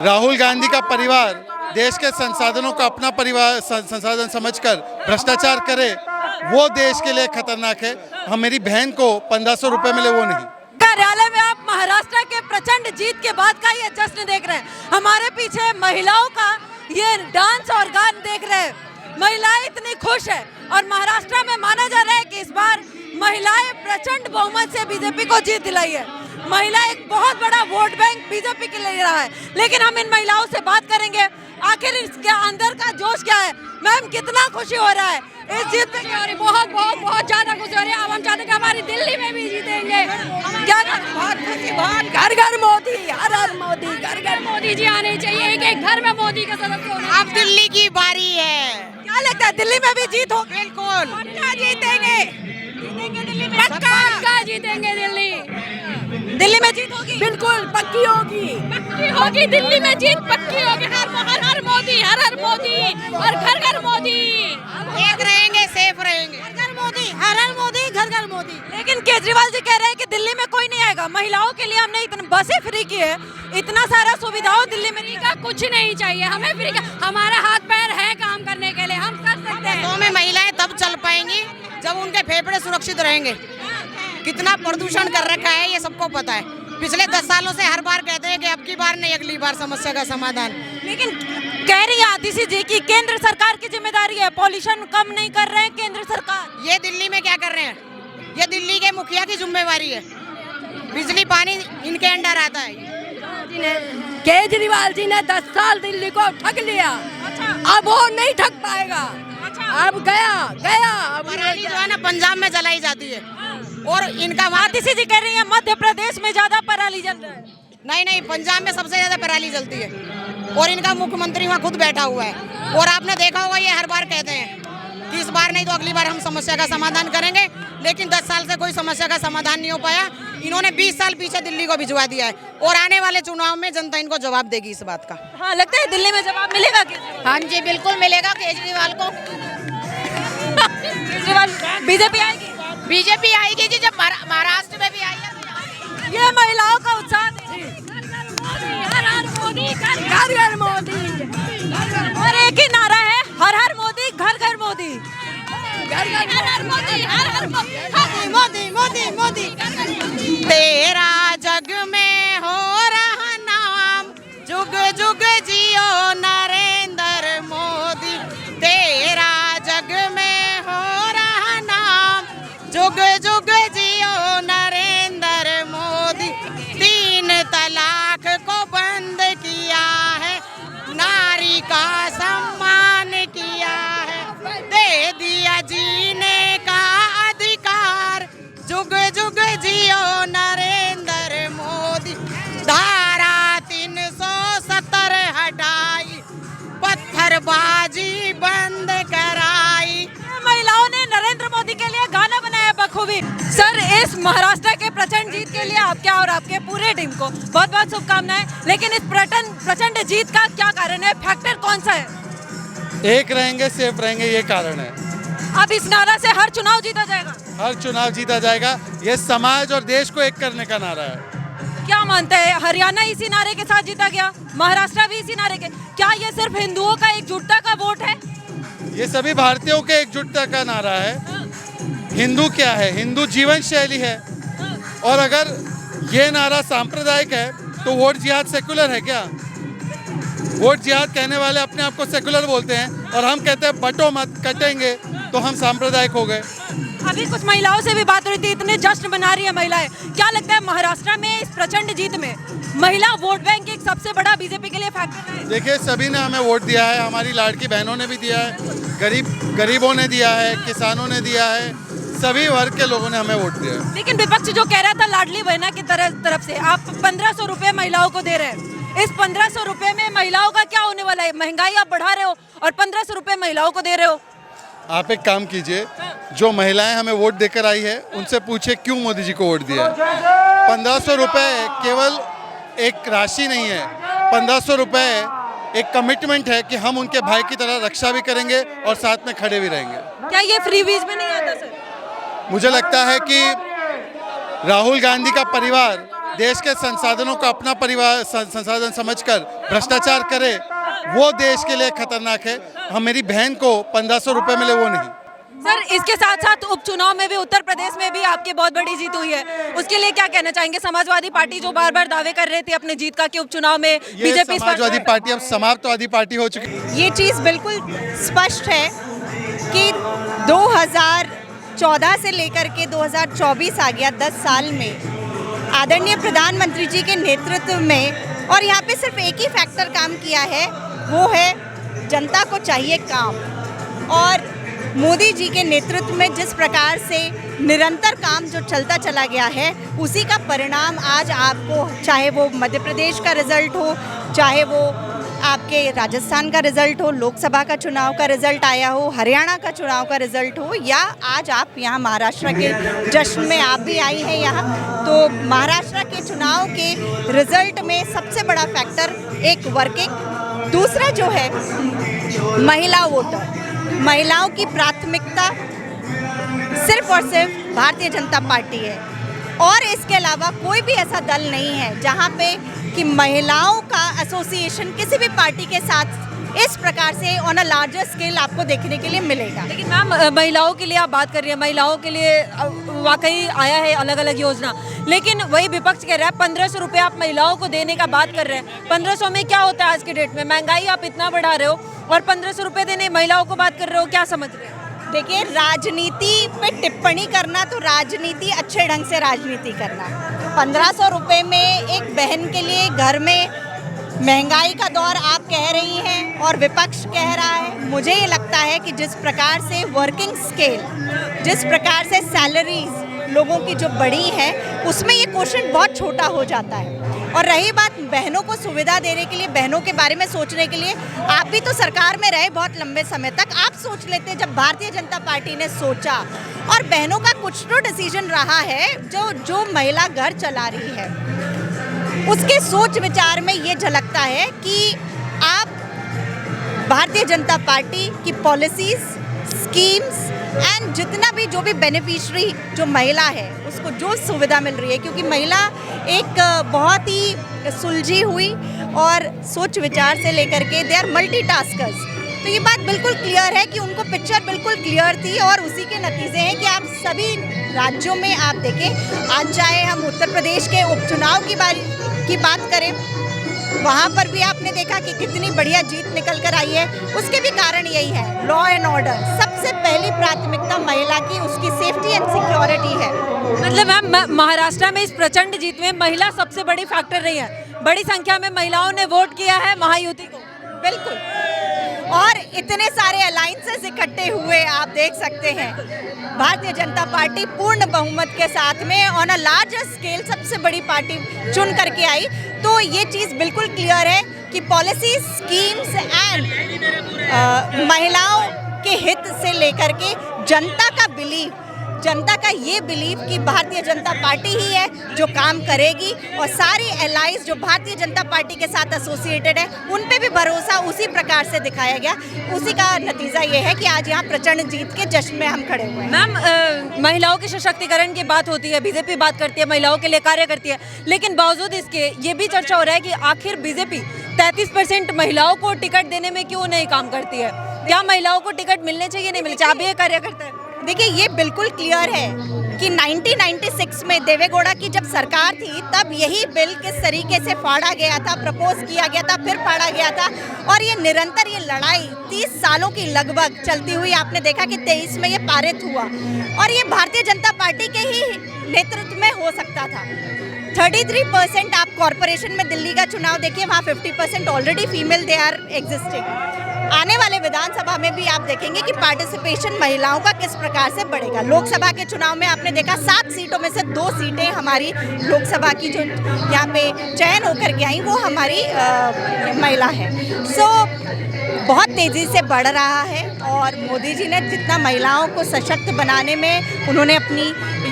राहुल गांधी का परिवार देश के संसाधनों का अपना परिवार संसाधन समझकर भ्रष्टाचार करे, वो देश के लिए खतरनाक है। हम मेरी बहन को 1500 रुपए मिले वो नहीं। कार्यालय में आप महाराष्ट्र के प्रचंड जीत के बाद का ये जश्न देख रहे हैं। हमारे पीछे महिलाओं का ये डांस और गान देख रहे हैं। महिलाएं इतनी खुश है और महाराष्ट्र में माना जा रहा है कि इस बार महिलाएं प्रचंड बहुमत से बीजेपी को जीत दिलाई है। महिला एक बहुत बड़ा वोट बैंक बीजेपी के लिए रहा है, लेकिन हम इन महिलाओं से बात करेंगे आखिर इसके अंदर का जोश क्या है। मैम, कितना खुशी हो रहा है इस जीत पे? बहुत बहुत बहुत ज्यादा खुशी हो रही है। अब हम चाहते हैं कि हमारी दिल्ली में भी जीतेंगे। क्या बहुत खुशी, बहुत घर घर मोदी, हर हर मोदी, घर घर मोदी जी आने चाहिए, एक एक घर में मोदी का सदस्य होना। अब दिल्ली की बारी है। क्या लगता है दिल्ली में भी जीत होगी? बिल्कुल पक्का जीतेंगे, दिल्ली में पक्का जीतेंगे। दिल्ली में जीत होगी, बिल्कुल पक्की होगी, पक्की होगी। दिल्ली में जीत पक्की होगी। हर हर मोदी, हर हर मोदी और घर घर मोदी। एक रहेंगे, सेफ रहेंगे। घर घर मोदी, हर हर मोदी, घर घर मोदी। लेकिन केजरीवाल जी कह रहे हैं कि दिल्ली में कोई नहीं आएगा। महिलाओं के लिए हमने इतनी बसें फ्री की है, इतना सारा सुविधाओं दिल्ली में फ्री का कुछ नहीं चाहिए हमें। फ्री का हमारा हाथ पैर है काम करने के लिए, हम कर सकते हैं। बसों में महिलाएं तब चल पाएंगी जब उनके फेफड़े सुरक्षित रहेंगे। कितना प्रदूषण कर रखा है ये सबको पता है। पिछले 10 सालों से हर बार कहते हैं कि अब की बार नहीं अगली बार समस्या का समाधान। लेकिन कह रही है आतिशी जी की केंद्र सरकार की जिम्मेदारी है, पॉल्यूशन कम नहीं कर रहे हैं केंद्र सरकार। ये दिल्ली में क्या कर रहे हैं? ये दिल्ली के मुखिया की जिम्मेवारी है। बिजली पानी इनके अंडर आता है। केजरीवाल जी ने 10 साल दिल्ली को ठग लिया। अब वो नहीं ठग पाएगा। अब गया। पराली जो है ना पंजाब में जलाई जाती है और इनका वहाँ आतिशी जी कह रही है मध्य प्रदेश में ज्यादा पराली जल रहा है। नहीं, पंजाब में सबसे ज्यादा पराली जलती है और इनका मुख्यमंत्री वहाँ खुद बैठा हुआ है। और आपने देखा होगा ये हर बार कहते हैं कि इस बार नहीं तो अगली बार हम समस्या का समाधान करेंगे, लेकिन 10 साल से कोई समस्या का समाधान नहीं हो पाया। इन्होंने 20 साल पीछे दिल्ली को भिजवा दिया है और आने वाले चुनाव में जनता इनको जवाब देगी इस बात का। हाँ, लगता है दिल्ली में जवाब मिलेगा। हाँ जी, बिल्कुल मिलेगा केजरीवाल को। केजरीवाल बीजेपी आएगी, बीजेपी आएगी जी। जब महाराष्ट्र में भी आई है। ये महिलाओं का उत्साह है। हर हर मोदी, घर घर मोदी। और एक ही नारा है, हर हर मोदी, घर घर मोदी। हर हर मोदी, हर हर मोदी। तेरा जग में हो रहा नाम, जुग जुग जियो नरेंद्र मोदी। तेरा जग में हो रहा नाम, जुग जुग जियो नरेंद्र मोदी। 3 तलाक को बंद किया है, नारी का सम्मान किया है, दे दिया जीने का अधिकार, जुग जुग जियो नरेंद्र मोदी। धारा 370 हटाई, पत्थरबाजी बंद कराई। महिलाओं ने नरेंद्र मोदी के लिए गाना बनाया बखूबी। सर, इस महाराष्ट्र के प्रचंड जीत के लिए आपके और आपके पूरे टीम को बहुत बहुत शुभकामनाएं। लेकिन इस प्रचंड जीत का क्या कारण है? फैक्टर कौन सा है? एक रहेंगे, सेफ रहेंगे, ये कारण है। अब इस नारा से हर चुनाव जीता जाएगा? हर चुनाव जीता जाएगा। ये समाज और देश को एक करने का नारा है। क्या मानते हैं, हरियाणा इसी नारे के साथ जीता गया, महाराष्ट्र भी इसी नारे के? क्या ये सिर्फ हिंदुओं का एकजुटता का वोट है? ये सभी भारतीयों के एकजुटता का नारा है। हिंदू क्या है? हिंदू जीवन शैली है। और अगर ये नारा सांप्रदायिक है तो वोट जिहाद सेकुलर है क्या? वोट जिहाद कहने वाले अपने आप को सेकुलर बोलते हैं और हम कहते हैं बटो मत, कटेंगे, तो हम सांप्रदायिक हो गए। अभी कुछ महिलाओं से भी बात हो रही थी, इतने जश्न मना रही है महिलाएं। क्या लगता है महाराष्ट्र में इस प्रचंड जीत में महिला वोट बैंक एक सबसे बड़ा बीजेपी के लिए फैक्टर है? देखिए, सभी ने हमें वोट दिया है। हमारी लाड़की बहनों ने भी दिया है, गरीबों ने दिया है, किसानों ने दिया है, सभी वर्ग के लोगों ने हमें वोट दिया है। लेकिन विपक्ष जो कह रहा था लाडली बहना की तरफ से आप 1500 रुपए महिलाओं को दे रहे हैं, इस 1500 रुपए में महिलाओं का क्या होने वाला है? महंगाई आप बढ़ा रहे हो और 1500 रुपए महिलाओं को दे रहे हो। आप एक काम कीजिए, जो महिलाएं हमें वोट देकर आई है उनसे पूछे क्यों मोदी जी को वोट दिया है। 1500 रुपए केवल एक राशि नहीं है, 1500 रुपए एक कमिटमेंट है कि हम उनके भाई की तरह रक्षा भी करेंगे और साथ में खड़े भी रहेंगे। क्या ये फ्रीबीज में नहीं आता सर? मुझे लगता है कि राहुल गांधी का परिवार देश के संसाधनों का अपना परिवार संसाधन समझकर भ्रष्टाचार करे, वो देश के लिए खतरनाक है। हम मेरी बहन को 1500 रुपए मिले वो नहीं। सर, इसके साथ साथ उपचुनाव में भी उत्तर प्रदेश में भी आपकी बहुत बड़ी जीत हुई है, उसके लिए क्या कहना चाहेंगे? समाजवादी पार्टी जो बार बार दावे कर रही थी अपने जीत का कि उपचुनाव में बीजेपी समाजवादी पार्टी अब समाप्तवादी पार्टी हो चुकी है। ये चीज़ बिल्कुल स्पष्ट है कि 2014 से लेकर के 2024 आ गया, 10 साल में आदरणीय प्रधानमंत्री जी के नेतृत्व में, और यहाँ पे सिर्फ एक ही फैक्टर काम किया है, वो है जनता को चाहिए काम। और मोदी जी के नेतृत्व में जिस प्रकार से निरंतर काम जो चलता चला गया है, उसी का परिणाम आज आपको, चाहे वो मध्य प्रदेश का रिजल्ट हो, चाहे वो आपके राजस्थान का रिजल्ट हो, लोकसभा का चुनाव का रिजल्ट आया हो, हरियाणा का चुनाव का रिजल्ट हो, या आज आप यहाँ महाराष्ट्र के जश्न में आप भी आई हैं यहाँ, तो महाराष्ट्र के चुनाव के रिजल्ट में सबसे बड़ा फैक्टर एक वर्किंग, दूसरा जो है महिला वोटर, महिलाओं की प्राथमिकता सिर्फ और सिर्फ भारतीय जनता पार्टी है। और इसके अलावा कोई भी ऐसा दल नहीं है जहां पे कि महिलाओं का एसोसिएशन किसी भी पार्टी के साथ इस प्रकार से ऑन अ लार्जर स्केल आपको देखने के लिए मिलेगा। लेकिन मैम, महिलाओं के लिए आप बात कर रही हैं, महिलाओं के लिए वाकई आया है अलग अलग योजना, लेकिन वही विपक्ष कह रहा है 1500 रुपये आप महिलाओं को देने का बात कर रहे हैं। 1500 में क्या होता है आज के डेट में? महंगाई आप इतना बढ़ा रहे हो और 1500 रुपये देने महिलाओं को बात कर रहे हो, क्या समझ रहे हो? देखिए, राजनीति पे टिप्पणी करना तो राजनीति, अच्छे ढंग से राजनीति करना। 1500 रुपये में एक बहन के लिए घर में महंगाई का दौर आप कह रही हैं और विपक्ष कह रहा है। मुझे ये लगता है कि जिस प्रकार से वर्किंग स्केल, जिस प्रकार से सैलरीज लोगों की जो बढ़ी है, उसमें ये क्वेश्चन बहुत छोटा हो जाता है। और रही बात बहनों को सुविधा देने के लिए, बहनों के बारे में सोचने के लिए, आप भी तो सरकार में रहे बहुत लंबे समय तक, आप सोच लेते जब भारतीय जनता पार्टी ने सोचा और बहनों का कुछ तो डिसीजन रहा है, जो महिला घर चला रही है उसके सोच विचार में ये झलकता है कि आप भारतीय जनता पार्टी की पॉलिसीज, स्कीम्स एंड जितना भी जो भी बेनिफिशरी जो महिला है उसको जो सुविधा मिल रही है, क्योंकि महिला एक बहुत ही सुलझी हुई और सोच विचार से लेकर के दे आर मल्टीटास्कर्स, तो ये बात बिल्कुल क्लियर है कि उनको पिक्चर बिल्कुल क्लियर थी और उसी के नतीजे हैं कि आप सभी राज्यों में आप देखें, आज चाहे हम उत्तर प्रदेश के उपचुनाव की बात करें, वहाँ पर भी आपने देखा कि कितनी बढ़िया जीत निकल कर आई है। उसके भी कारण यही है, लॉ एंड ऑर्डर। सबसे पहली प्राथमिकता महिला की, उसकी सेफ्टी एंड सिक्योरिटी है। मतलब मैम, महाराष्ट्र में इस प्रचंड जीत में महिला सबसे बड़ी फैक्टर रही है, बड़ी संख्या में महिलाओं ने वोट किया है महायुति को। बिल्कुल, और इतने सारे अलायंसेस इकट्ठे हुए आप देख सकते हैं। भारतीय जनता पार्टी पूर्ण बहुमत के साथ में ऑन अ लार्जर स्केल सबसे बड़ी पार्टी चुन करके आई, तो ये चीज़ बिल्कुल क्लियर है कि पॉलिसी, स्कीम्स एंड महिलाओं के हित से लेकर के जनता का ये बिलीव कि भारतीय जनता पार्टी ही है जो काम करेगी, और सारी एलाइज जो भारतीय जनता पार्टी के साथ एसोसिएटेड है उन पे भी भरोसा उसी प्रकार से दिखाया गया। उसी का नतीजा ये है कि आज यहाँ प्रचंड जीत के जश्न में हम खड़े हुए हैं। मैम, महिलाओं के सशक्तिकरण की बात होती है, बीजेपी बात करती है, महिलाओं के लिए कार्य करती है, लेकिन बावजूद इसके ये भी चर्चा हो रहा है कि आखिर बीजेपी 33% महिलाओं को टिकट देने में क्यों नहीं काम करती है? क्या महिलाओं को टिकट मिलने चाहिए, नहीं मिलने चाहिए? आप ये कार्य करते हैं? देखिए, ये बिल्कुल क्लियर है कि 1996 में देवेगौड़ा की जब सरकार थी तब यही बिल किस तरीके से फाड़ा गया था, प्रपोज किया गया था, फिर फाड़ा गया था, और ये निरंतर ये लड़ाई 30 सालों की लगभग चलती हुई आपने देखा कि 23 में ये पारित हुआ, और ये भारतीय जनता पार्टी के ही नेतृत्व में हो सकता था। 33% आप कॉरपोरेशन में दिल्ली का चुनाव देखिए, वहाँ 50% already female they are existing. आने वाले विधानसभा में भी आप देखेंगे कि पार्टिसिपेशन महिलाओं का किस प्रकार से बढ़ेगा। लोकसभा के चुनाव में आपने देखा 7 सीटों में से 2 सीटें हमारी लोकसभा की जो यहाँ पे चयन होकर के आई वो हमारी महिला है। सो बहुत तेज़ी से बढ़ रहा है, और मोदी जी ने जितना महिलाओं को सशक्त बनाने में उन्होंने अपनी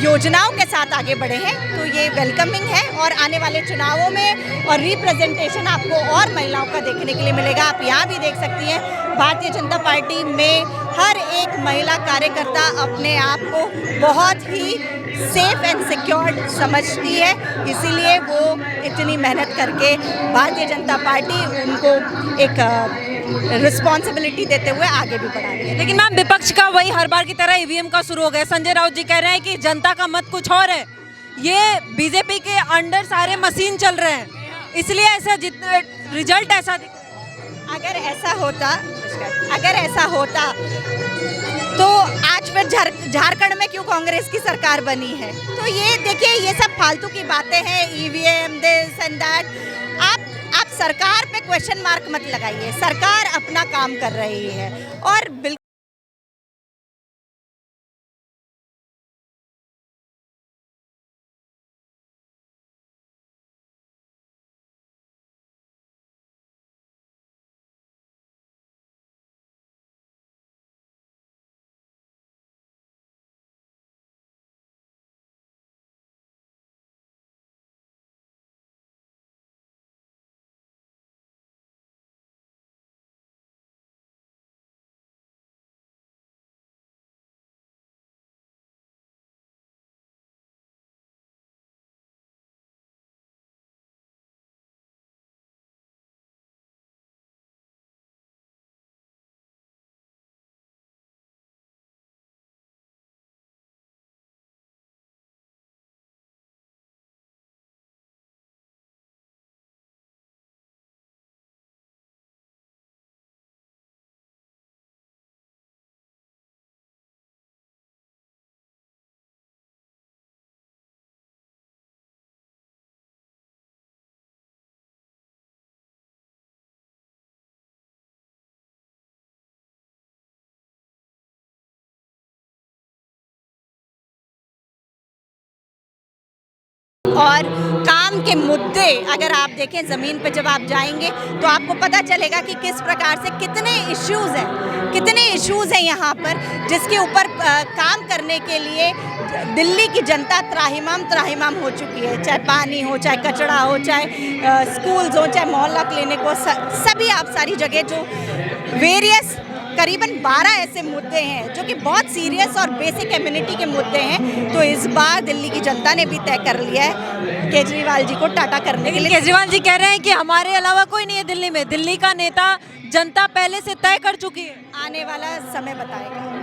योजनाओं के साथ आगे बढ़े हैं, तो ये वेलकमिंग है। और आने वाले चुनावों में और रिप्रेजेंटेशन आपको और महिलाओं का देखने के लिए मिलेगा। आप यहाँ भी देख सकती हैं, भारतीय जनता पार्टी में हर एक महिला कार्यकर्ता अपने आप को बहुत ही सेफ एंड सिक्योर्ड समझती है, इसीलिए वो इतनी मेहनत करके भारतीय जनता पार्टी उनको एक रिस्पॉन्सिबिलिटी देते हुए आगे भी बढ़ा रही है। लेकिन मैम विपक्ष का वही हर बार की तरह ईवीएम का शुरू हो गया। संजय राउत जी कह रहे हैं कि जनता का मत कुछ और है, ये बीजेपी के अंडर सारे मशीन चल रहे हैं, इसलिए ऐसा जितना रिजल्ट ऐसा दिख रहा है। अगर ऐसा होता तो आज फिर झारखंड में क्यों कांग्रेस की सरकार बनी है? तो ये देखिए, ये सब फालतू की बातें हैं, ईवीएम दिस एंड दैट। आप सरकार पे क्वेश्चन मार्क मत लगाइए, सरकार अपना काम कर रही है और बिल्कुल और काम के मुद्दे अगर आप देखें ज़मीन पे जब आप जाएंगे तो आपको पता चलेगा कि किस प्रकार से कितने इश्यूज़ हैं यहाँ पर, जिसके ऊपर काम करने के लिए दिल्ली की जनता त्राहिमाम हो चुकी है। चाहे पानी हो, चाहे कचरा हो, चाहे स्कूल्स हो, चाहे मोहल्ला क्लिनिक हो, सभी आप सारी जगह जो वेरियस करीबन 12 ऐसे मुद्दे हैं जो कि बहुत सीरियस और बेसिक कम्युनिटी के मुद्दे हैं। तो इस बार दिल्ली की जनता ने भी तय कर लिया है केजरीवाल जी को टाटा करने के लिए। केजरीवाल जी कह रहे हैं कि हमारे अलावा कोई नहीं है दिल्ली में, दिल्ली का नेता जनता पहले से तय कर चुकी है। आने वाला समय बताएगा।